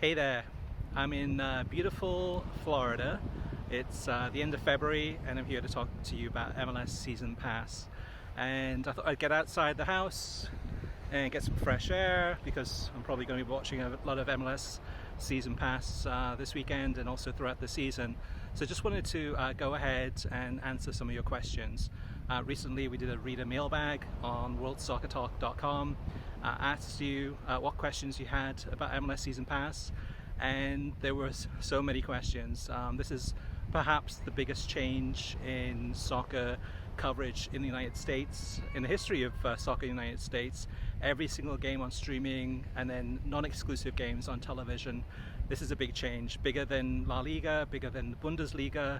Hey there, I'm in beautiful Florida. It's the end of February and I'm here to talk to you about MLS Season Pass. And I thought I'd get outside the house and get some fresh air because I'm probably going to be watching a lot of MLS Season Pass this weekend and also throughout the season. So just wanted to go ahead and answer some of your questions. Recently we did a reader mailbag on worldsoccertalk.com. Asked you what questions you had about MLS Season Pass, and there were so many questions. This is perhaps the biggest change in soccer coverage in the United States, in the history of soccer in the United States. Every single game on streaming and then non-exclusive games on television. This is a big change, bigger than La Liga, bigger than the Bundesliga.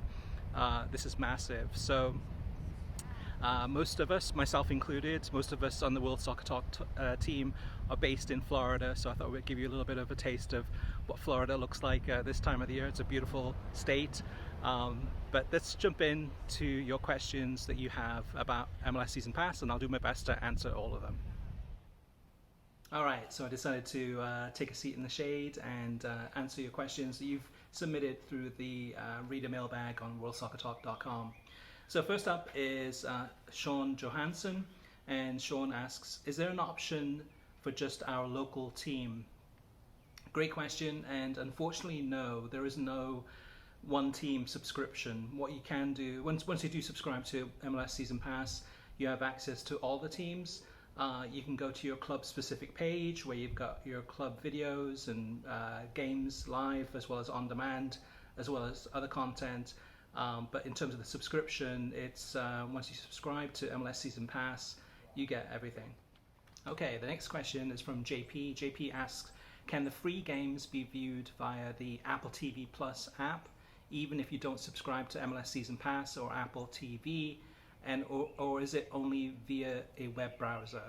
This is massive. So most of us, myself included, most of us on the World Soccer Talk team are based in Florida, so I thought we'd give you a little bit of a taste of what Florida looks like this time of the year. It's a beautiful state. But let's jump into your questions that you have about MLS Season Pass, and I'll do my best to answer all of them. Alright, so I decided to take a seat in the shade and answer your questions that you've submitted through the reader mailbag on worldsoccertalk.com. So first up is Sean Johansson, and Sean asks, is there an option for just our local team? Great question, and unfortunately no, there is no one team subscription. What you can do, once you do subscribe to MLS Season Pass, you have access to all the teams. You can go to your club specific page where you've got your club videos and games live as well as on demand, as well as other content. But in terms of the subscription, it's once you subscribe to MLS Season Pass, you get everything. Okay, the next question is from JP. JP asks, can the free games be viewed via the Apple TV Plus app, even if you don't subscribe to MLS Season Pass or Apple TV, or is it only via a web browser?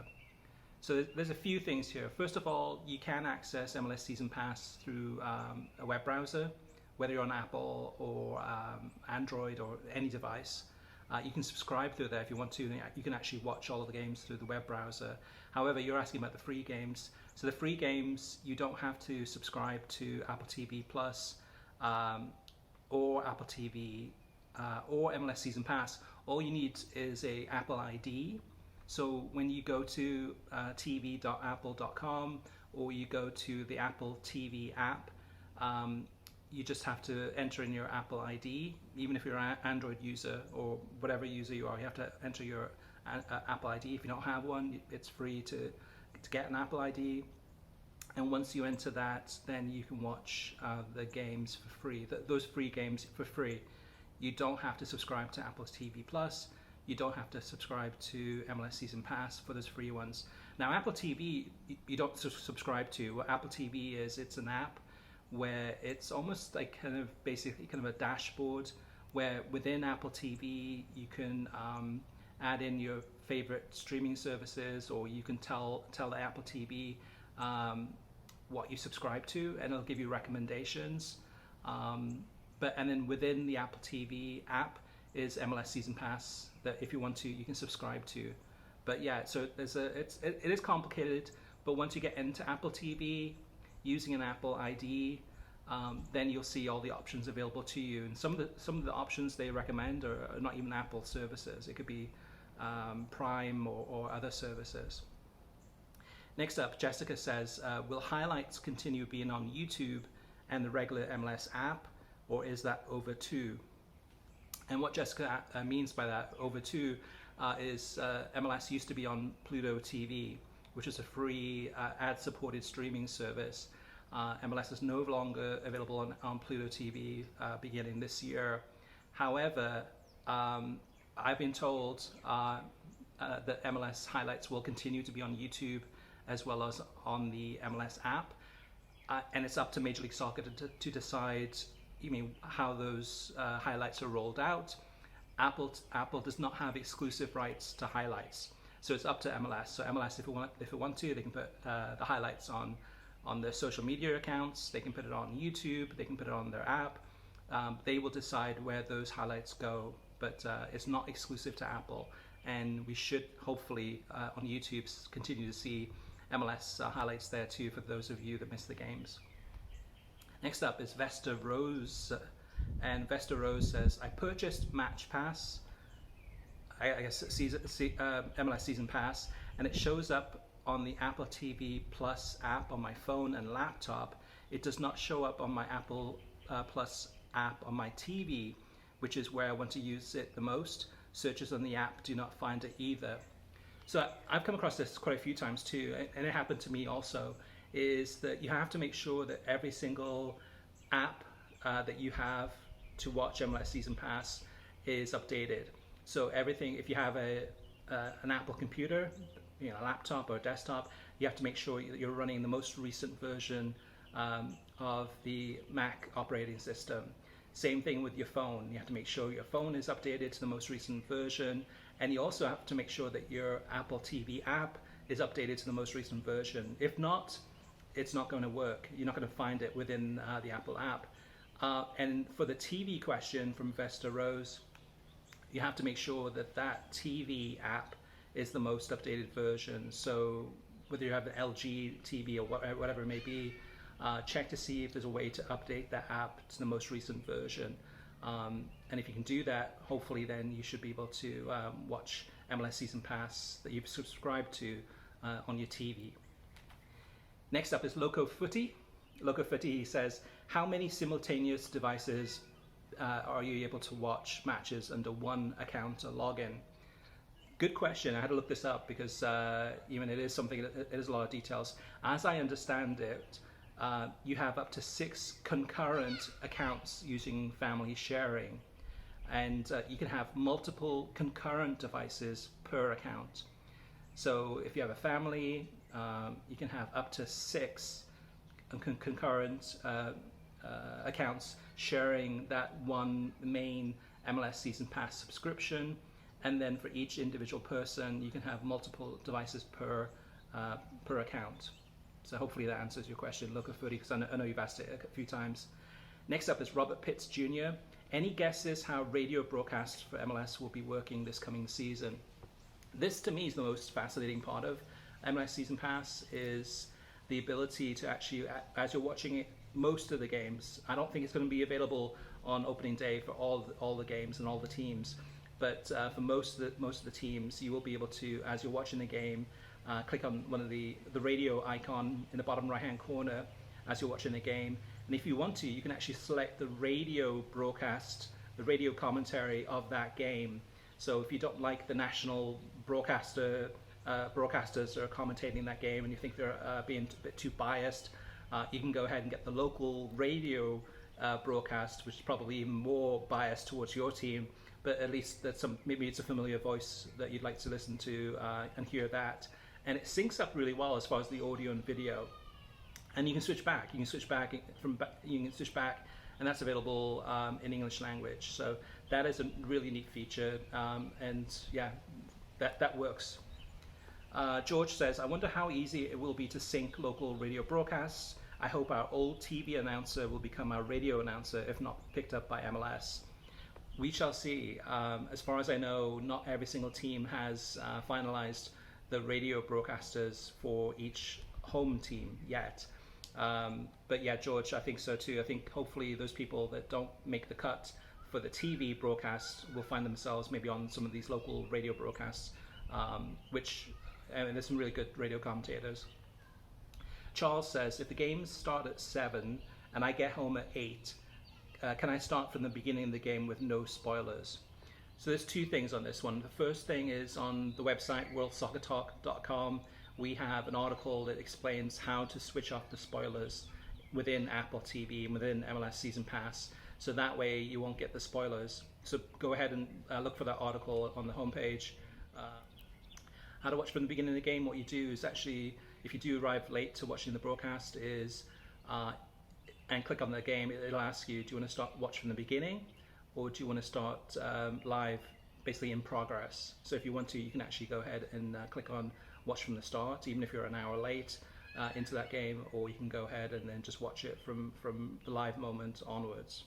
So there's a few things here. First of all, you can access MLS Season Pass through a web browser, whether you're on Apple or Android or any device. You can subscribe through there if you want to. You can actually watch all of the games through the web browser. However, you're asking about the free games. So the free games, you don't have to subscribe to Apple TV Plus or Apple TV or MLS Season Pass. All you need is a Apple ID. So when you go to tv.apple.com or you go to the Apple TV app, you just have to enter in your Apple ID. Even if you're an Android user or whatever user you are, you have to enter your Apple ID. If you don't have one, it's free to get an Apple ID. And once you enter that, then you can watch the games for free. Those free games for free. You don't have to subscribe to Apple TV Plus. You don't have to subscribe to MLS Season Pass for those free ones. Now, Apple TV, you don't subscribe to. What Apple TV is, it's an app where it's almost like basically a dashboard where within Apple TV you can add in your favorite streaming services, or you can tell the Apple TV what you subscribe to, and it'll give you recommendations. And then within the Apple TV app is MLS Season Pass that if you want to, you can subscribe to. But yeah, so it is complicated, but once you get into Apple TV using an Apple ID, then you'll see all the options available to you. And some of the options they recommend are not even Apple services. It could be Prime or other services. Next up, Jessica says, will highlights continue being on YouTube and the regular MLS app, or is that over too? And what Jessica means by that, over too, is MLS used to be on Pluto TV, which is a free ad-supported streaming service. MLS is no longer available on Pluto TV beginning this year. However, I've been told that MLS highlights will continue to be on YouTube as well as on the MLS app. And it's up to Major League Soccer to decide how those highlights are rolled out. Apple does not have exclusive rights to highlights, so it's up to MLS. So MLS, if it want to, they can put the highlights on their social media accounts. They can put it on YouTube. They can put it on their app. They will decide where those highlights go, but it's not exclusive to Apple. And we should hopefully on YouTube continue to see MLS highlights there too for those of you that miss the games. Next up is Vesta Rose, and Vesta Rose says, I purchased Match Pass, I guess MLS Season Pass, and it shows up on the Apple TV Plus app on my phone and laptop. It does not show up on my Apple Plus app on my TV, which is where I want to use it the most. Searches on the app do not find it either. So I've come across this quite a few times too, and it happened to me also, is that you have to make sure that every single app that you have to watch MLS Season Pass is updated. So everything, if you have an Apple computer, a laptop or a desktop, you have to make sure that you're running the most recent version of the Mac operating system. Same thing with your phone. You have to make sure your phone is updated to the most recent version, and you also have to make sure that your Apple TV app is updated to the most recent version. If not, it's not going to work. You're not going to find it within the Apple app. And for the TV question from Vesta Rose, you have to make sure that that TV app is the most updated version. So whether you have an LG TV or whatever it may be, check to see if there's a way to update that app to the most recent version. And if you can do that, hopefully then you should be able to watch MLS Season Pass that you've subscribed to on your TV. Next up is Loco Footy. Loco Footy says, how many simultaneous devices are you able to watch matches under one account or login? Good question. I had to look this up because even it is something, it is a lot of details. As I understand it, you have up to 6 concurrent accounts using family sharing, and you can have multiple concurrent devices per account. So if you have a family, you can have up to 6 concurrent accounts sharing that one main MLS Season Pass subscription, and then for each individual person you can have multiple devices per account. So hopefully that answers your question, Loco Footy, because I know you've asked it a few times. Next up is Robert Pitts Jr. Any guesses how radio broadcasts for MLS will be working this coming season? This to me is the most fascinating part of MLS Season Pass, is the ability to actually, as you're watching it, most of the games, I don't think it's going to be available on opening day for all the games and all the teams, but for most of the teams, you will be able to, as you're watching the game, click on one of the radio icon in the bottom right hand corner as you're watching the game, and if you want to, you can actually select the radio broadcast, the radio commentary of that game. So if you don't like the national broadcasters that are commentating that game and you think they're being a bit too biased, you can go ahead and get the local radio broadcast, which is probably even more biased towards your team, but at least that's maybe it's a familiar voice that you'd like to listen to and hear that. And it syncs up really well as far as the audio and video. And you can switch back. You can switch back, and that's available in English language. So that is a really neat feature, and yeah, that works. George says, I wonder how easy it will be to sync local radio broadcasts. I hope our old TV announcer will become our radio announcer, if not picked up by MLS. We shall see. As far as I know, not every single team has finalized the radio broadcasters for each home team yet. But yeah, George, I think so too. I think hopefully those people that don't make the cut for the TV broadcast will find themselves maybe on some of these local radio broadcasts, and there's some really good radio commentators. Charles says, if the games start at 7 and I get home at 8, can I start from the beginning of the game with no spoilers? So there's 2 things on this one. The first thing is on the website worldsoccertalk.com. We have an article that explains how to switch off the spoilers within Apple TV and within MLS Season Pass, so that way you won't get the spoilers. So go ahead and look for that article on the homepage. How to watch from the beginning of the game. What you do is actually, if you do arrive late to watching the broadcast, is and click on the game, it'll ask you, do you want to watch from the beginning, or do you want to start live, basically in progress? So if you want to, you can actually go ahead and click on watch from the start, even if you're an hour late into that game, or you can go ahead and then just watch it from the live moment onwards.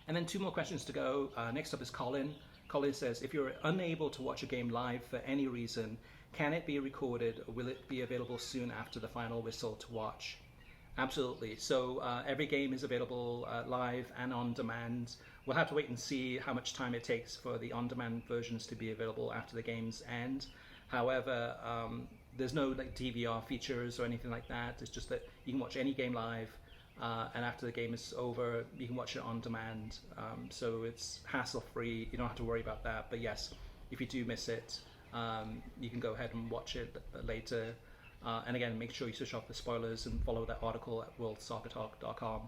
And then 2 more questions to go. Next up is Colin. Colin says, if you're unable to watch a game live for any reason, can it be recorded, or will it be available soon after the final whistle to watch? Absolutely. So every game is available live and on demand. We'll have to wait and see how much time it takes for the on-demand versions to be available after the games end. However, there's no like DVR features or anything like that. It's just that you can watch any game live, and after the game is over, you can watch it on demand. So it's hassle-free. You don't have to worry about that. But yes, if you do miss it, you can go ahead and watch it later. And again, make sure you switch off the spoilers and follow that article at worldsoccertalk.com.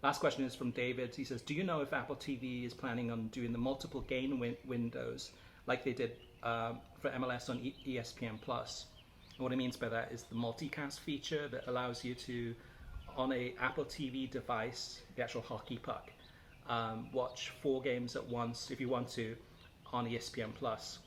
Last question is from David. He says, do you know if Apple TV is planning on doing the multiple game windows like they did for MLS on ESPN Plus? And what he means by that is the multicast feature that allows you to, on a Apple TV device, the actual hockey puck, watch 4 games at once if you want to on ESPN Plus.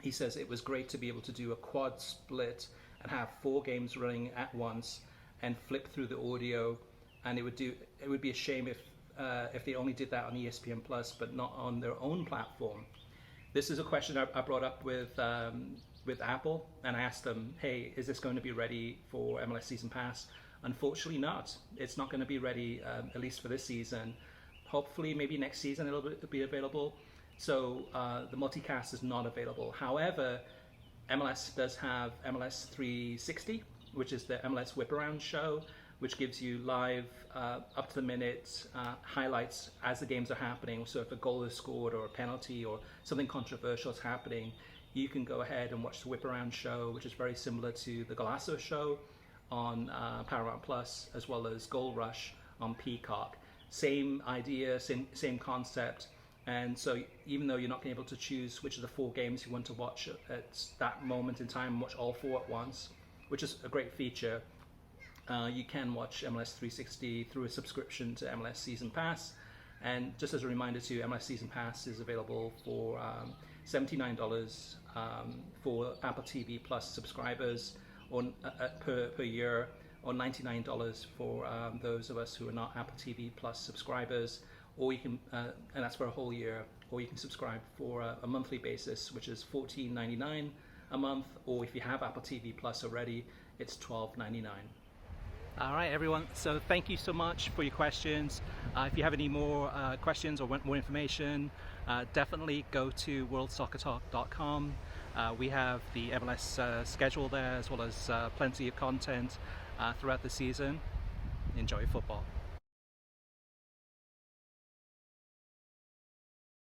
He says it was great to be able to do a quad split and have 4 games running at once and flip through the audio, and it would be a shame if they only did that on ESPN Plus but not on their own platform. This is a question I brought up with Apple, and I asked them, hey, is this going to be ready for MLS Season Pass? Unfortunately not. It's not going to be ready, at least for this season. Hopefully maybe next season it'll be available. So the multicast is not available. However, MLS does have MLS 360, which is the MLS Whip Around show, which gives you live, up to the minute highlights as the games are happening. So if a goal is scored or a penalty or something controversial is happening, you can go ahead and watch the Whip Around show, which is very similar to the Golasso show on Paramount Plus, as well as Goal Rush on Peacock. Same idea, same concept. And so even though you're not going to be able to choose which of the 4 games you want to watch at that moment in time, watch all 4 at once, which is a great feature, you can watch MLS 360 through a subscription to MLS Season Pass. And just as a reminder too, MLS Season Pass is available for $79 for Apple TV Plus subscribers per year, or $99 for those of us who are not Apple TV Plus subscribers. Or you can, and that's for a whole year, or you can subscribe for a monthly basis, which is $14.99 a month, or if you have Apple TV Plus already, it's $12.99. All right, everyone. So thank you so much for your questions. If you have any more questions or want more information, definitely go to worldsoccertalk.com. We have the MLS schedule there, as well as plenty of content throughout the season. Enjoy football.